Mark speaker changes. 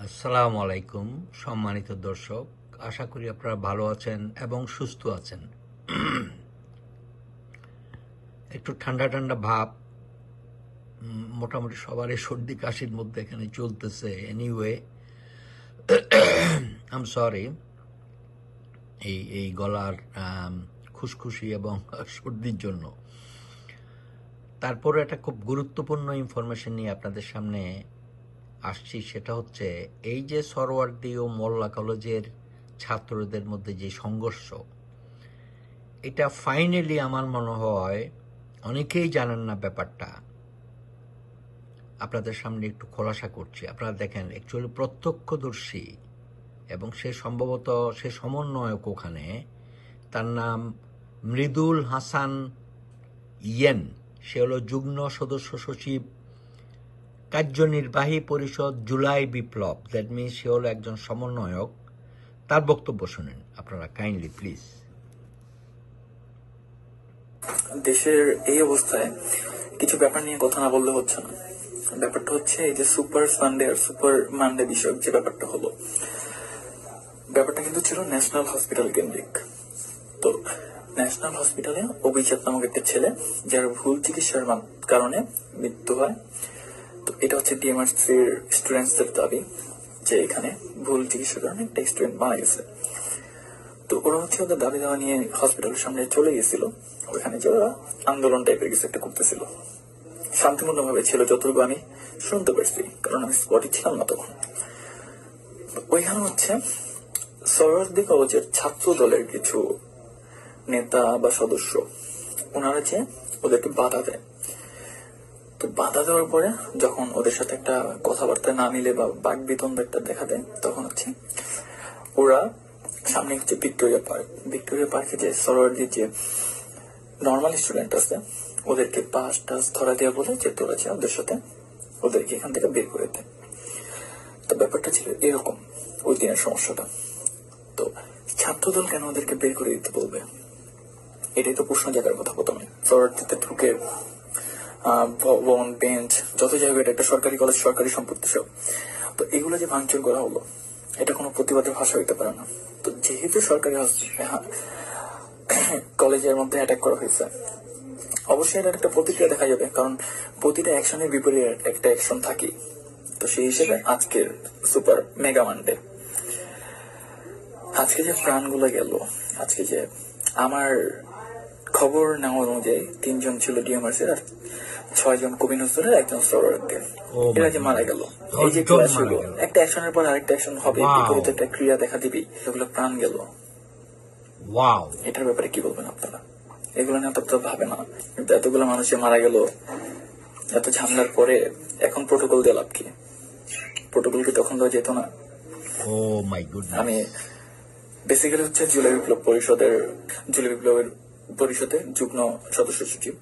Speaker 1: আসসালামু আলাইকুম সম্মানিত দর্শক, আশা করি আপনারা ভালো আছেন এবং সুস্থ আছেন। একটু ঠান্ডা ঠান্ডা ভাব মোটামুটি সবারই সর্দি কাশির মধ্যে এখানে চলতেছে। এনিওয়ে, আম সরি এই গলার খুশখুশি এবং সর্দির জন্য। তারপরে একটা খুব গুরুত্বপূর্ণ ইনফরমেশন নিয়ে আপনাদের সামনে আসছি। সেটা হচ্ছে এই যে সরওয়ার্দী ও মোল্লা কলেজের ছাত্রদের মধ্যে যে সংঘর্ষ, এটা ফাইনালি আমার মনে হয় অনেকেই জানেন না ব্যাপারটা। আপনাদের সামনে একটু খোলাসা করছি। আপনারা দেখেন, অ্যাকচুয়ালি প্রত্যক্ষদর্শী এবং সে সম্ভবত সে সমন্বয়ক ওখানে, তার নাম মৃদুল হাসান ইয়েন। সে হলো যুগ্ম সদস্য সচিব, কার্যনির্বাহী পরিষদ, জুলাই বিপ্লব। দ্যাট মিনস সে হলো একজন সমন্বয়ক। তার বক্তব্য শুনেন আপনারা কাইন্ডলি প্লিজ।
Speaker 2: দেশের এই অবস্থায় কিছু ব্যাপার নিয়ে কথা না বললে হচ্ছে না। ব্যাপারটা হচ্ছে এই যে সুপার সানডে আর সুপার মানডে বিষয়ক যে ব্যাপারটা হলো, ব্যাপারটা কিন্তু ছিল ন্যাশনাল হসপিটাল কেন্দ্রিক। তো ন্যাশনাল হসপিটালে অভিজাত নামক একটা ছেলে, যার ভুল চিকিৎসার কারণে মৃত্যু হয়। তো এটা হচ্ছে ডিএমআরসির স্টুডেন্টসদের দাবি যে এখানে ভুল চিকিৎসার কারণে একটা স্টুডেন্ট মারা গেছে। তো ওরা হচ্ছে ওদের দাবি দেওয়া নিয়ে হসপিটালের সামনে চলে গেছিল। ওইখানে যে ওরা আন্দোলন টাইপের কিছু একটা করতেছিল, শান্তিপূর্ণ ভাবে ছিল যতটুকু আমি শুনতে পারছি, কারণ আমি স্পটে ছিলাম না তখন। ওইখানে হচ্ছে সরওয়ার্দী কলেজের ছাত্র দলের কিছু নেতা বা সদস্য, ওনারা যে ওদেরকে বাধা দেয়। তো বাধা দেওয়ার পরে যখন ওদের সাথে একটা কথাবার্তা না মিলে বা বাকবিতন্ড একটা দেখা দেয়, তখন হচ্ছে ওরা সামনে হচ্ছে ভিক্টোরিয়া পার্কে যে সরওয়ার্দীর যে নর্মাল স্টুডেন্ট আছে, ওদেরকে পাস টাস ধরা দেওয়া বলে যে তোরা আছে ওদের সাথে, ওদেরকে এখান থেকে বের করে দেয়। তো ব্যাপারটা ছিল এরকম ওই দিনের সমস্যাটা। তো ছাত্রদল কেন ওদেরকে বের করে দিতে বলবে, এটাই তো প্রশ্ন জায়গার কথা। প্রথমে সরওয়ার্দীতে ঢুকে ভবন, বেঞ্চ, যত জায়গায়, এটা একটা সরকারি কলেজ, সরকারি সম্পত্তি সব। তো এগুলো যে ভাঙচুর করা হলো, এটা কোনো প্রতিবাদের ভাষা হইতে পারে না। তো যেহেতু সরকারি কলেজের মধ্যে অ্যাটাক করা হয়েছে, অবশ্যই এটা একটা প্রতিক্রিয়া দেখা যাবে, কারণ প্রতিটা অ্যাকশনের বিপরীতে একটা অ্যাকশন থাকে। তো সেই হিসেবে আজকের সুপার মেগা মানডে, আজকে যে প্রাণগুলো গেল, আজকে যে আমার খবর নেওয়া অনুযায়ী 3 জন ছিল ডিএমআরসির আর 6 জন কবি নজরুলের, একজন সরওয়ার্দীর। এরা যে মারা গেল, এই যে ক্রিয়া ছিল, একটা অ্যাকশনের পর আরেকটা অ্যাকশন হবে, বিপরীত একটা ক্রিয়া দেখা দিবি, এগুলো প্রাণ গেল। এটার ব্যাপারে কি বলবেন আপনারা? এগুলো নিয়ে তো ভাবে না, কিন্তু এতগুলো মানুষের মারা গেল, এত ঝামেলার পরে এখন প্রোটোকল দিয়ে লাভ কি? প্রোটোকল কি তখন দেওয়া যেত না? আমি বেসিক্যালি হচ্ছে জুলাই বিপ্লবের পরিষদের যুগ্ম সদস্য সচিব।